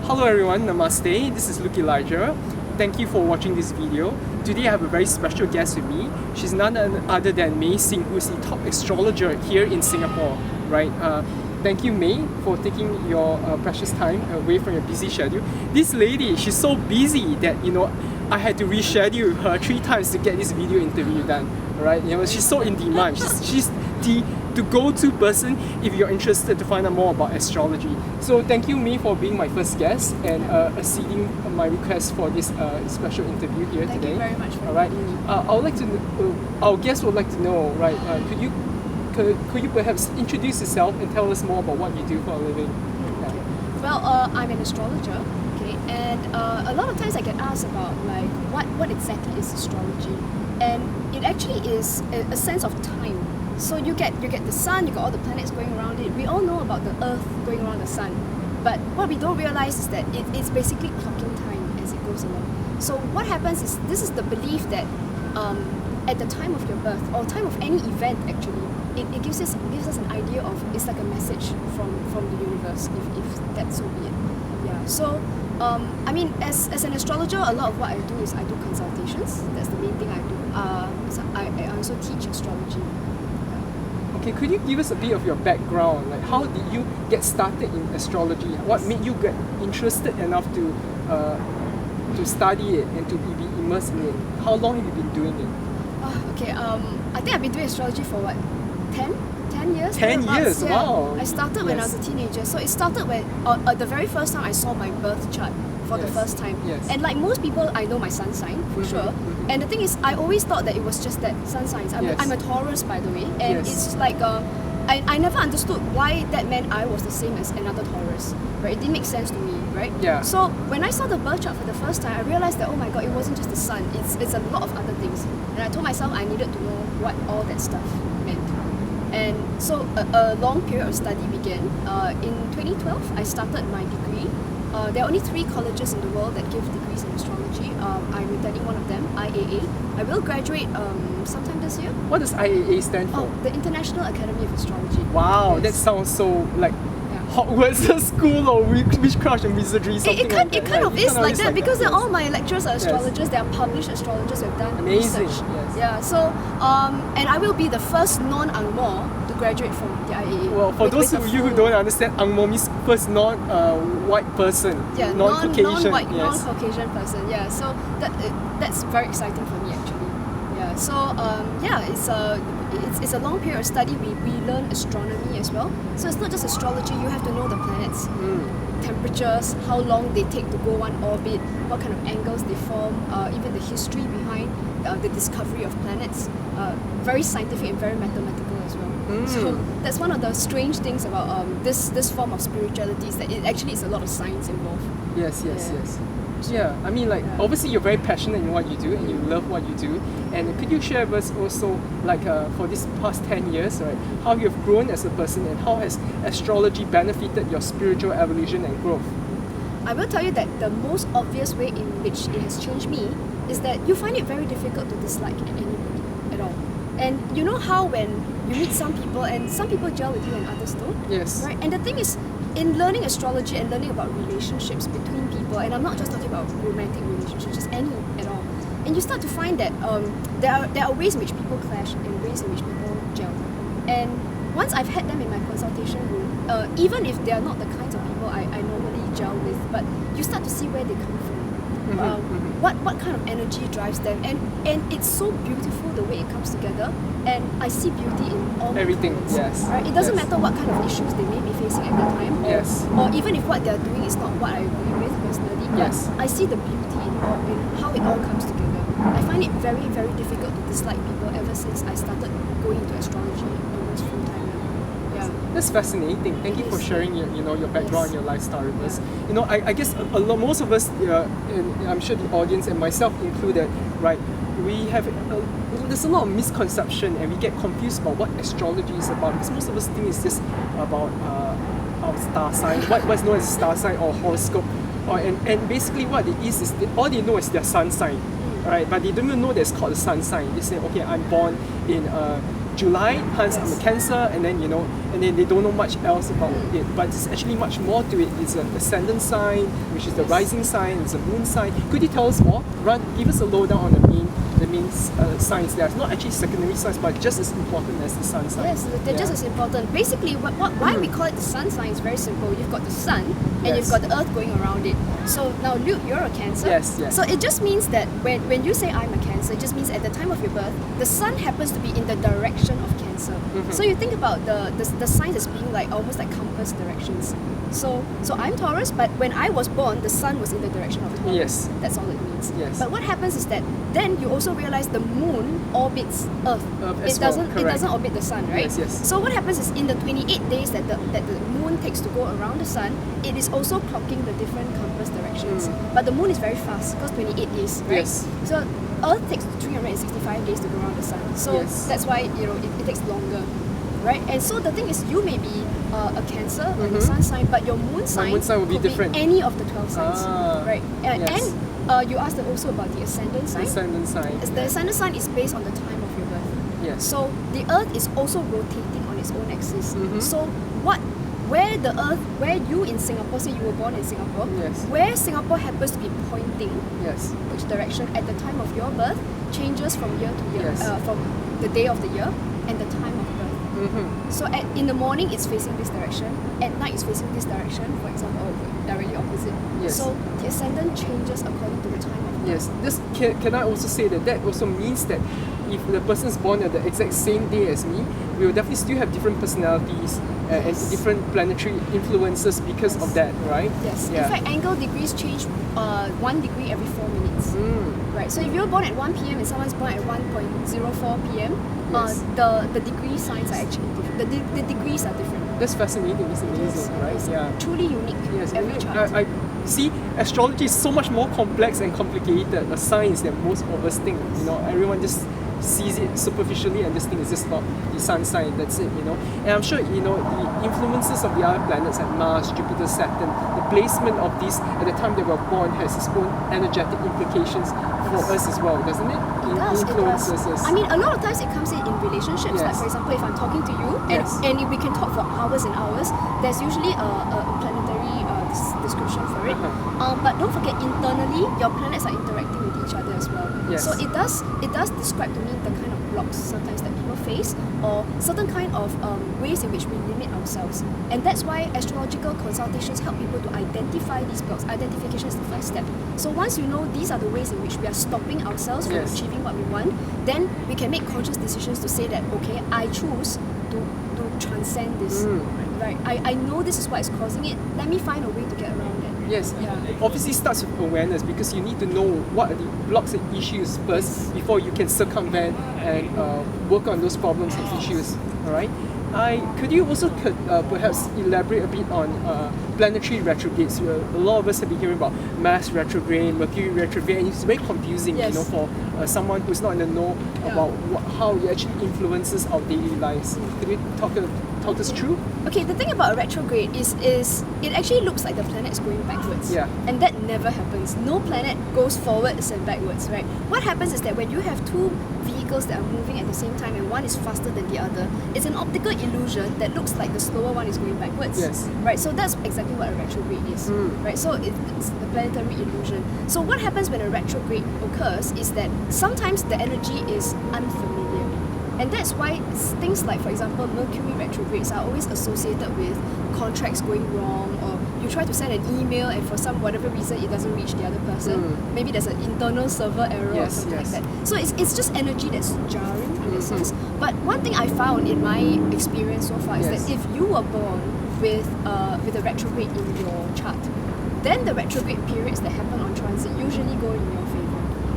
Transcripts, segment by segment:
Hello everyone, Namaste, this is Luke Elijah. Thank you for watching this video. Today I have a very special guest with me. She's none other than May Sim, who is the top astrologer here in Singapore, right? Thank you, May, for taking your precious time away from your busy schedule. This lady, she's so busy that, I had to reschedule her 3 times to get this video interview done, right? She's so in demand. She's the go-to person if you're interested to find out more about astrology. So thank you, May, for being my first guest and acceding my request for this special interview here today. Thank you very much for All right. having me. I would like to. Our guests would like to know, right? Could you perhaps introduce yourself and tell us more about what you do for a living? Okay. Well, I'm an astrologer, okay, and a lot of times I get asked about like what exactly is astrology, and it actually is a sense of time. So you get the sun, you got all the planets going around it. We all know about the Earth going around the sun, but what we don't realize is that it's basically clocking time as it goes along. So what happens is this is the belief that at the time of your birth or time of any event actually, it gives us an idea of it's like a message from the universe if that's so be it. Yeah. So I mean as an astrologer, a lot of what I do is I do consultations. That's the main thing I do. So I also teach astrology. Okay, could you give us a bit of your background? Like, how did you get started in astrology? What made you get interested enough to study it and to be immersed in it? How long have you been doing it? Okay, I think I've been doing astrology for what, 10 years? 10 years, yeah. wow. I started when I was a teenager. So it started when, the very first time I saw my birth chart for the first time. Yes. And like most people, I know my sun sign, for sure. And the thing is, I always thought that it was just that sun signs. I'm a Taurus, by the way. And it's just like, I never understood why that meant I was the same as another Taurus. Right? It didn't make sense to me, right? Yeah. So when I saw the birth chart for the first time, I realized that, oh my god, it wasn't just the sun. It's a lot of other things. And I told myself I needed to know what all that stuff meant. And so a long period of study began. In 2012, I started my degree. There are only 3 colleges in the world that give degrees in astrology. I'm attending one of them, IAA. I will graduate sometime this year. What does IAA stand for? The International Academy of Astrology. Wow, Yes. that sounds so like Hogwarts School or Witchcraft and Wizardry, something like that. It kind of is like that because yes. all my lecturers are astrologers. They are published astrologers who have done Amazing, research. yes. Yeah, so and I will be the first non-Angmo to graduate from the IAA. Well, for those of you who don't understand, Angmo means first non-white person, yeah, non-Caucasian. non-white, yes. non-Caucasian person. Yeah, so that's very exciting for me actually. Yeah, so it's a long period of study. We learn astronomy as well. So it's not just astrology. You have to know the planets, temperatures, how long they take to go one orbit, what kind of angles they form, even the history behind the discovery of planets. Very scientific and very mathematical as well. So that's one of the strange things about this form of spirituality is that it actually is a lot of science involved. Yes. Yeah, I mean, obviously you're very passionate in what you do and you love what you do. And could you share with us also, for this past 10 years, right, how you have grown as a person and how has astrology benefited your spiritual evolution and growth? I will tell you that the most obvious way in which it has changed me is that you find it very difficult to dislike anybody at all. And you know how when you meet some people and some people gel with you and others don't? Yes. Right? And the thing is, in learning astrology and learning about relationships between people, and I'm not just talking about romantic relationships, just any at all, and you start to find that there are ways in which people clash and ways in which people gel. And once I've had them in my consultation room, even if they are not the kinds of people I normally gel with, but you start to see where they come from. What kind of energy drives them, and it's so beautiful the way it comes together, and I see beauty in all everything. Colors, yes, right? It doesn't matter what kind of issues they may be facing at that time, or even if what they're doing is not what I agree with personally. Yes. I see the beauty in how it all comes together. I find it very, very difficult to dislike people ever since I started going into astrology almost full time now. Yeah. That's fascinating. Thank you for sharing your background, your lifestyle with us. I guess most of us, and I'm sure the audience and myself included, right? We have there's a lot of misconception and we get confused about what astrology is about because most of us think it's just about our star sign, what's known as star sign or horoscope, and basically what it is all they know is their sun sign, right? But they don't even know that it's called a sun sign. They say, okay, I'm born in July, hence I'm a Cancer, and then and then they don't know much else about it. But it's actually much more to it. It's an ascendant sign, which is the rising sign. It's a moon sign. Could you tell us more? Give us a lowdown on the main signs. They are not actually secondary signs, but just as important as the sun sign. Yes, they're just as important. Basically, why we call it the sun sign is very simple. You've got the sun and you've got the earth going around it. So now, Luke, you're a Cancer. Yes. So it just means that when you say I'm a Cancer, it just means at the time of your birth, the sun happens to be in the direction of Cancer. So you think about the signs as being like almost like compass directions. So I'm Taurus, but when I was born, the sun was in the direction of Taurus. Yes. That's all it means. Yes. But what happens is that then you also realize the moon orbits Earth. It doesn't orbit the sun, right? Yes. So what happens is in the 28 days that the moon takes to go around the sun, it is also clocking the different compass directions. But the moon is very fast because 28 days, right? Yes. So Earth takes 365 days to go around the sun. So that's why it takes longer. Right? And so the thing is, you may be a Cancer and a sun sign, but your moon sign will be different. Any of the 12 signs, right? Yes. And you asked also about the ascendant sign. Ascendant sign. The ascendant sign is based on the time of your birth. Yes. So the Earth is also rotating on its own axis. So where you in Singapore, say you were born in Singapore, where Singapore happens to be pointing, which direction at the time of your birth changes from year to year, from the day of the year and the time of birth. So in the morning it's facing this direction, at night it's facing this direction, for example, or directly opposite. So the ascendant changes according to the time of birth. Yes. This can I also say that also means that if the person is born at the exact same day as me, we will definitely still have different personalities and different planetary influences because of that, right? Yes. In fact, angle degrees change 1 degree every 4 minutes. Right. So if you're born at 1 p.m. and someone's born at 1.04 p.m., the degree signs are actually different. The degrees are different. That's fascinating. It's amazing, right? It's truly unique. Yes. Every chart. I see, astrology is so much more complex and complicated. The signs that most of us think, everyone just sees it superficially and just think it's just about the sun sign, that's it, And I'm sure, the influences of the other planets like Mars, Jupiter, Saturn, the placement of these at the time they were born has its own energetic implications for us as well, doesn't it? It does. Influences. I mean, a lot of times it comes in relationships. Like, for example, if I'm talking to you and we can talk for hours and hours, there's usually a planetary description for it. But don't forget, internally, your planets are interacting with each other as well. So it does describe to me the kind of blocks sometimes that people face, or certain kind of ways in which we limit ourselves. And that's why astrological consultations help people to identify these blocks. Identification is the first step. So once you know these are the ways in which we are stopping ourselves from achieving what we want, then we can make conscious decisions to say that, okay, I choose to transcend this. Right? I know this is what is causing it. Let me find a way to get around it. Yes, obviously starts with awareness, because you need to know what are the blocks and issues first before you can circumvent and work on those problems and issues. All right. Could you also perhaps elaborate a bit on planetary retrogrades? A lot of us have been hearing about Mars retrograde, Mercury retrograde, and it's very confusing, for someone who's not in the know about how it actually influences our daily lives. Could you talk us through? Okay, the thing about a retrograde is it actually looks like the planet is going backwards. And that never happens. No planet goes forwards and backwards, right? What happens is that when you have two vehicles that are moving at the same time and one is faster than the other, it's an optical illusion that looks like the slower one is going backwards. Right? So that's exactly what a retrograde is. Right? So it's a planetary illusion. So what happens when a retrograde occurs is that sometimes the energy is unfamiliar. And that's why things like, for example, Mercury retrogrades are always associated with contracts going wrong, or you try to send an email and for some whatever reason it doesn't reach the other person. Maybe there's an internal server error or something like that. So it's just energy that's jarring in a sense. But one thing I found in my experience so far is that if you were born with a retrograde in your chart, then the retrograde periods that happen on transit usually go in your favor.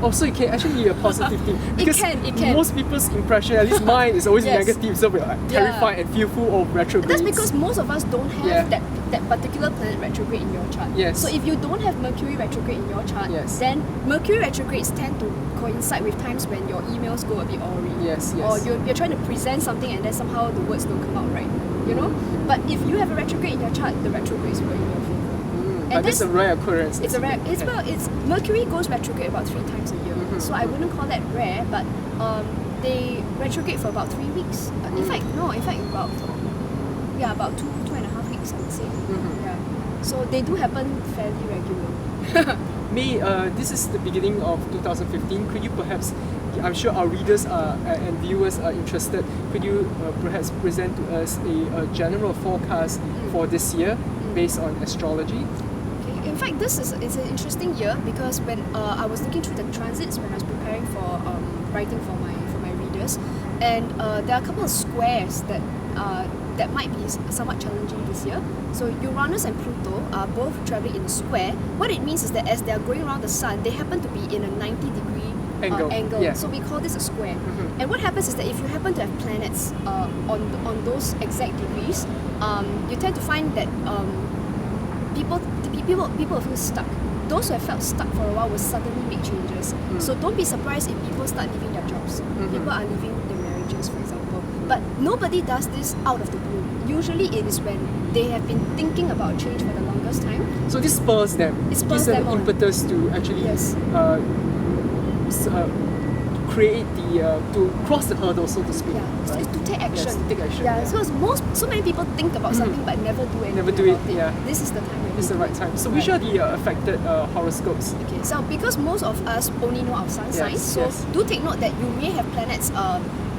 Oh, so it can actually be a positive thing. Because it can. Most people's impression, at least mine, is always negative. So we're terrified and fearful of retrogrades. That's because most of us don't have that particular planet retrograde in your chart. So if you don't have Mercury retrograde in your chart, then Mercury retrogrades tend to coincide with times when your emails go a bit awry. Or you're trying to present something and then somehow the words don't come out right. But if you have a retrograde in your chart, the retrogrades will in your favor. But that's a rare occurrence. It's Mercury goes retrograde about 3 times a year. So I wouldn't call that rare, but they retrograde for about 3 weeks. In fact, about 2.5 weeks, I would say. Yeah. So they do happen fairly regularly. May, this is the beginning of 2015. Could you perhaps, I'm sure our readers and viewers are interested, could you perhaps present to us a general forecast for this year based on astrology? Okay. In fact, it's an interesting year because when I was looking through the transits when I was preparing for writing for my readers, and there are a couple of squares that might be somewhat challenging this year. So Uranus and Pluto are both traveling in a square. What it means is that as they are going around the sun, they happen to be in a 90-degree angle. Yeah. So we call this a square. And what happens is that if you happen to have planets on those exact degrees, you tend to find that people feel stuck. Those who have felt stuck for a while will suddenly make changes. So don't be surprised if people start leaving their jobs. People are leaving their marriages, for example. But nobody does this out of the blue. Usually it is when they have been thinking about change for the longest time. So this spurs them. It spurs gives them them on. impetus to actually Yes. create to cross the hurdle, so to speak. Yeah, so right? it's to take action. Yes, to take action. Yeah, so many people think about something but never do anything Never do it, about yeah. This is the time when It's the we do right it. time. So which are the affected horoscopes? Okay, so because most of us only know our sun signs, so yes. do take note that you may have planets,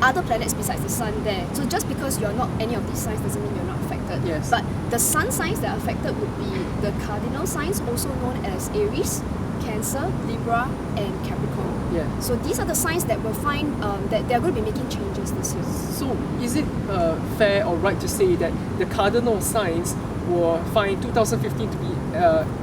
other planets besides the sun there. So just because you're not any of these signs doesn't mean you're not affected. Yes. But the sun signs that are affected would be the cardinal signs, also known as Aries, Cancer, Libra, and Capricorn. Yeah. So these are the signs that will find that they're going to be making changes this year. So is it fair or right to say that the cardinal signs will find 2015 to be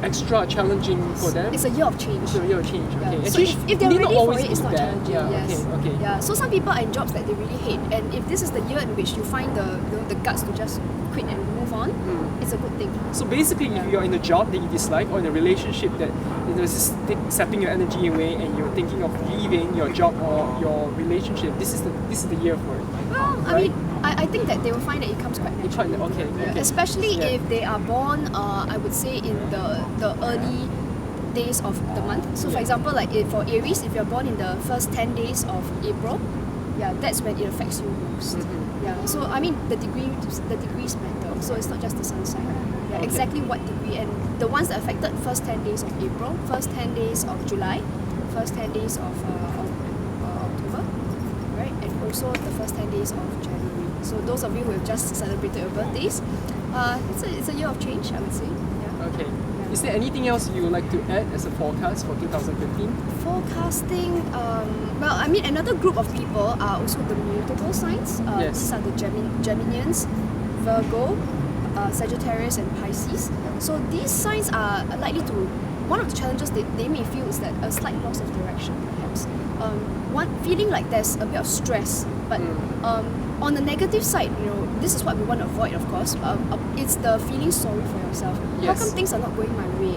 extra challenging for them? It's a year of change. It's a year of change. Yeah. Okay. So if they're need ready not for always it, it's be not bad. challenging. Yeah. Yes. Okay. Okay. Yeah. So some people are in jobs that they really hate, and if this is the year in which you find the guts to just quit and move on, it's a good thing. So basically, if you're in a job that you dislike or in a relationship that is just sapping your energy away, and you're thinking of leaving your job or your relationship, this is the year for it. Well, I Right? mean, I think that they will find that it comes quite You find naturally. that okay. Especially Yeah. if they are born, I would say in the early days of the month. So for example, like for Aries, if you're born in the first 10 days of April, yeah, that's when it affects you most. Yeah. So I mean, the degrees matter. So it's not just the sun sign. Yeah, Okay. exactly what degree, and the ones that affected first 10 days of April, first 10 days of July, first 10 days of October, right, and also the first 10 days of January. So those of you who have just celebrated your birthdays, it's a year of change, I would say. Yeah. Okay. Is there anything else you would like to add as a forecast for 2015? Forecasting, well, I mean, another group of people are also the mutable signs. Yes. These are the Geminians, Virgo, Sagittarius, and Pisces. So these signs are likely to, one of the challenges they may feel is that a slight loss of direction, perhaps. One feeling like there's a bit of stress, but on the negative side, this is what we want to avoid, of course. It's the feeling sorry for yourself. Yes. How come things are not going my way?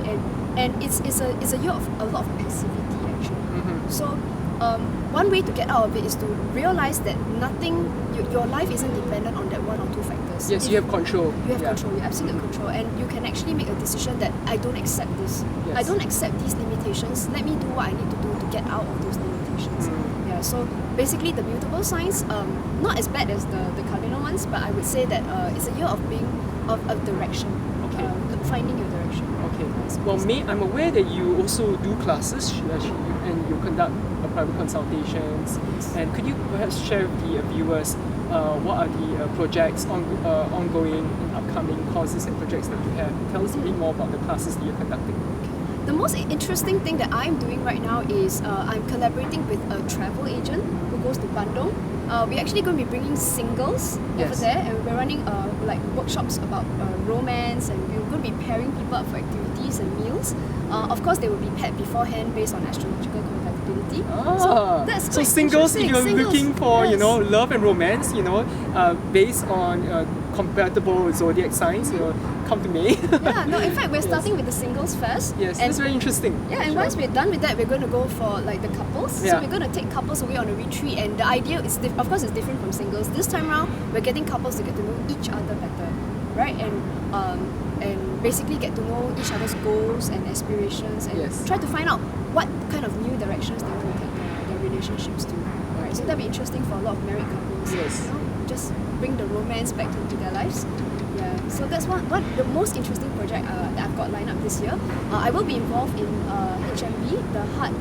And it's a year of a lot of passivity, actually. So one way to get out of it is to realize that your life isn't dependent on that one or two factors. Yes, you have control. You have control, you have absolute control, and you can actually make a decision that I don't accept this. Yes. I don't accept these limitations. Let me do what I need to do to get out of those limitations. Yeah. So basically, the mutable signs, not as bad as the cardinal ones, but I would say that it's a year of direction. Okay. Finding your direction. Okay. Well, May, I'm aware that you also do classes and you conduct private consultations. And could you perhaps share with the viewers what are the projects ongoing and upcoming courses and projects that you have? Tell us a bit more about the classes that you're conducting. The most interesting thing that I'm doing right now is I'm collaborating with a travel agent who goes to Bandung. We're actually going to be bringing singles over there, and we're running like workshops about romance, and we're going to be pairing people up for activities and meals. Of course, they will be paired beforehand based on astrological compatibility. So that's quite singles, if interesting. you're looking for Yes. love and romance, based on compatible zodiac signs, come to May. Yeah, no, in fact, we're starting with the singles first. Yes, and that's very interesting. yeah, and once we're done with that, we're going to go for like the couples. Yeah. So we're going to take couples away on a retreat, and the idea is, of course, it's different from singles. This time around, we're getting couples to get to know each other better, right? And basically get to know each other's goals and aspirations, and Yes. try to find out what kind of new directions they want to take their relationships to. Right. right? So that'll be interesting for a lot of married couples. Yes. You know, just bring the romance back into their lives. Yeah. So that's one the most interesting project that I've got lined up this year. I will be involved in HMB, the Heart,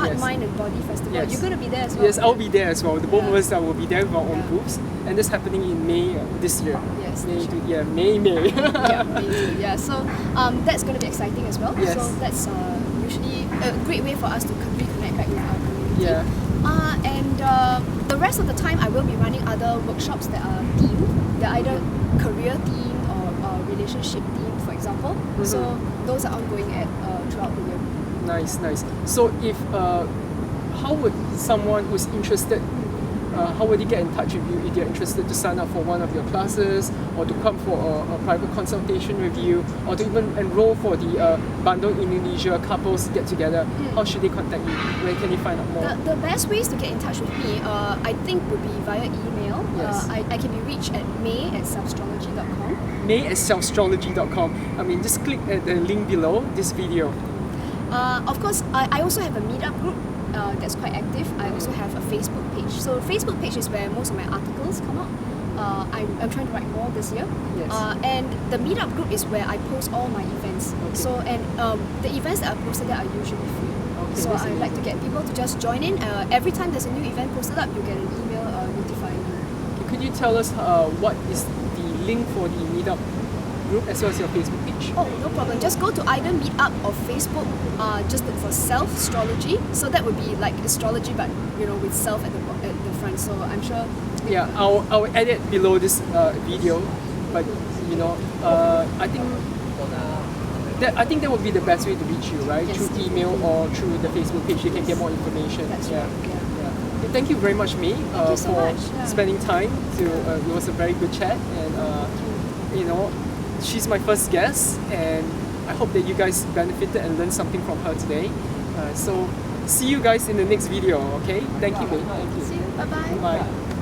Yes. Mind and Body Festival. Yes. You're going to be there as well. Yes, I'll be there as well. The both of Yeah. us will be there with our own Yeah. booths, and this happening in May this year. Yes, May. that's right. Yeah, May. Yeah, me too. Yeah, so that's going to be exciting as well. Yes. So that's usually a great way for us to reconnect back with our community. Yeah. And the rest of the time, I will be running other workshops that are themed. They're either career themed or relationship themed, for example. So those are ongoing throughout the year. Nice. So if how would someone who's interested, how would they get in touch with you if they're interested to sign up for one of your classes, or to come for a private consultation with you, or to even enroll for the Bandung Indonesia couples get together? How should they contact you? Where can they find out more? The best ways to get in touch with me, I think, would be via email. Yes. I can be reached at may@selfastrology.com. may@selfastrology.com. I mean, just click at the link below this video. Of course, I also have a meetup group that's quite active. I also have a Facebook page. So Facebook page is where most of my articles come out. I'm trying to write more this year. Yes. And the meetup group is where I post all my events. Okay. So the events that are posted there are usually free. Okay, So that's I like to get people to just join in. Every time there's a new event posted up, you get an email notifying you. Could you tell us what is the link for the meetup group as well as your Facebook page? Oh, no problem. Just go to either Meetup or Facebook. Just look for Self-Astrology. So that would be like astrology, but with self at the front. So I'm sure. Yeah, I'll add it below this video, but I think that would be the best way to reach you, right? Yes. Through email or through the Facebook page, you can get more information. That's yeah. right. Yeah. Okay, thank you very much, May, Thank you so for much. Yeah. spending time. It was a very good chat, and she's my first guest, and I hope that you guys benefited and learned something from her today. So see you guys in the next video. Okay, thank you, May. Thank you. See you. Bye-bye. Bye.